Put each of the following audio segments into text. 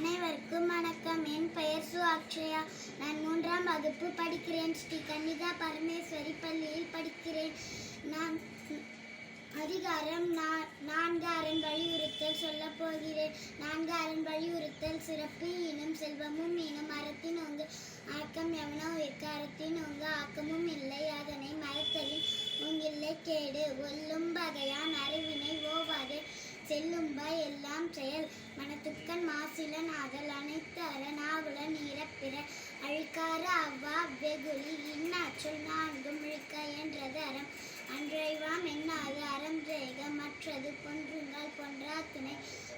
அனைவருக்கும் வணக்கம். என் பெயர் சு அக்ஷயா. நான் 3ஆம் வகுப்பு படிக்கிறேன். ஸ்ரீ கன்னிகா பரமேஸ்வரி பள்ளியில் படிக்கிறேன். நான் அதிகாரம் 4 அரண் வலியுறுத்தல் சொல்ல போகிறேன். 4 அரண் வலியுறுத்தல்: சிறப்பு ஈனும் செல்வமும் ஈனும் அறத்தின் ஓங்கு ஆக்கம் எவனோ உயிர்க்கு அறத்தின் ஓங்கு ஆக்கமும் இல்லை அதனை மறத்தலின் ஓங்கில்லை கேடு ஒல்லும் வகையான் அறிவினை ஓவாதே செல்லும்ப எல்லாம் செயல் மனத்துக்கண் மாசிலன் ஆதல் அனைத்து அற நாவுல நீரப்பிற அழிக்கார அவ்வா வெகுளி இன்னாச்சொல் 4 இழுக்க என்றது அறம் அன்றைவாம் என்னாது அறம் செய்க மற்றது பொன்றுங்கால் பொன்றா துணை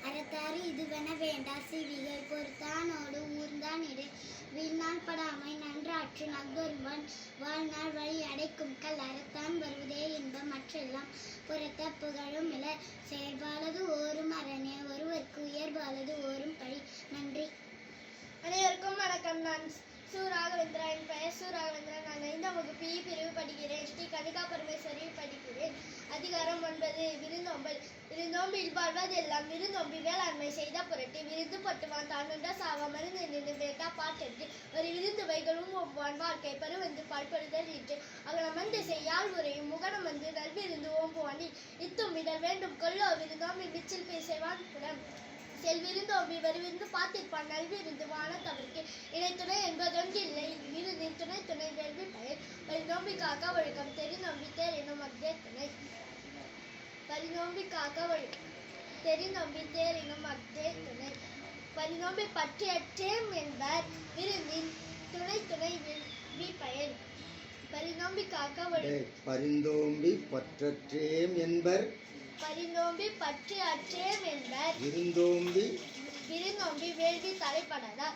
அறத்தாறு இதுவென வேண்டா சிவிகை பொறுத்தானோடு ஊர்ந்தான் இடு வீழ்நாள் படாமை நன்றாற்று நல்வொருவன் வாழ்நாள் வழி அடைக்கும் கல் அறத்தான் வருவதே இன்பம் மற்றெல்லாம் புறத்த புகழும் இல செயல்பாலது ஓரும் அரணே ஒருவருக்கு உயர்பாலது ஓரும் பழி. நன்றி. அனைவருக்கும் வணக்கம். நான் சு ராகவேந்திரா. என் பெயர் சு ராகவேந்திரா. நான் 5ஆம் வகுப்பு பிரிவு படிக்கிறேன். ஸ்ரீ கன்னிகா பரமேஸ்வரி படிக்கிறேன். அதிகாரம் 9 விருந்தோம்பல். விருந்தோம்பில் வாழ்வதெல்லாம் விருந்தோம்பி வேளாண்மை செய்த பொருட்டு விருந்து பட்டுவான் தானுண்ட சாவ மருந்து நின்று வேட்டா பாட்டென்று ஒரு விருந்து வைகளும் ஒவ்வான் வாழ்க்கை பருவந்து பாழ்படுதல் இன்று அகலமந்து செய்யால் உரையும் முகனம் வந்து நல்விருந்து ஓம்புவானி இத்தும்பிடல் வேண்டும் கொல்லோ விருந்தோம்பி மிச்சில் பேசவான் புறம் செல்விருந்தோம்பி வருவிருந்து பார்த்திருப்பான் நல்விருந்து வானத்தவருக்கு இணைத்துணை என்பதொன்றில்லை விருந்தின் துணை துணை வேள்வி பயன் பரிநோம்பி காக்க ஒழுக்கம் தெரிநோம்பி தேரினும் அக்தே துணை பரிநோம்பி காக்க ஒழுக்கம் தெரிநோம்பி தேரினும் அக்தே துணை பரிநோம்பி பற்றியற்றேம் என்பர் விருந்தின் துணை துணை வேள்வி பயன் பரிநோம்பி காக்க ஒழுக்கம் பரிந்தோம்பி பற்றற்றேம் என்பர் பரிநோம்பி பற்றி அற்றேம் என்பர் விருந்தோம்பி வேள்வி தலைப்படாதா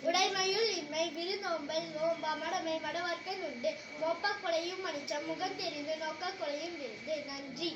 உடைமையுள் இன்மை விருந்தோம்பல் நோம்பா மடமை மடவார்க்கை உண்டு மொப்ப கொலையும் மனுச்சம் முகம் தெரிந்து நோக்க கொலையும் விருந்து. நன்றி.